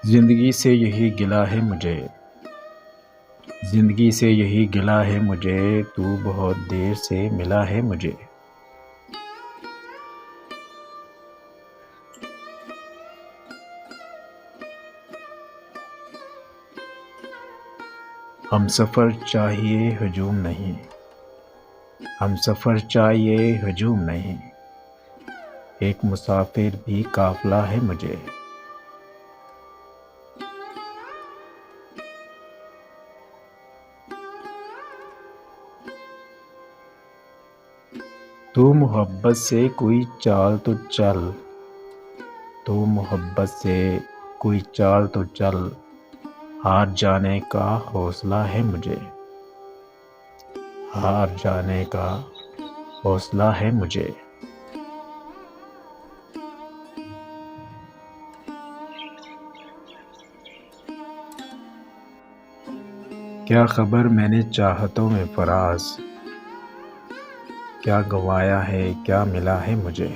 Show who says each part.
Speaker 1: زندگی سے یہی گلہ ہے مجھے، زندگی سے یہی گلہ ہے مجھے، تو بہت دیر سے ملا ہے مجھے۔ ہم سفر چاہیے ہجوم نہیں، ہم سفر چاہیے ہجوم نہیں، ایک مسافر بھی قافلہ ہے مجھے۔ تو محبت سے کوئی چال تو چل، تو محبت سے کوئی چال تو چل، ہار جانے کا حوصلہ ہے مجھے، ہار جانے کا حوصلہ ہے مجھے۔ کیا خبر میں نے چاہتوں میں فراز، کیا گنوایا ہے کیا ملا ہے مجھے۔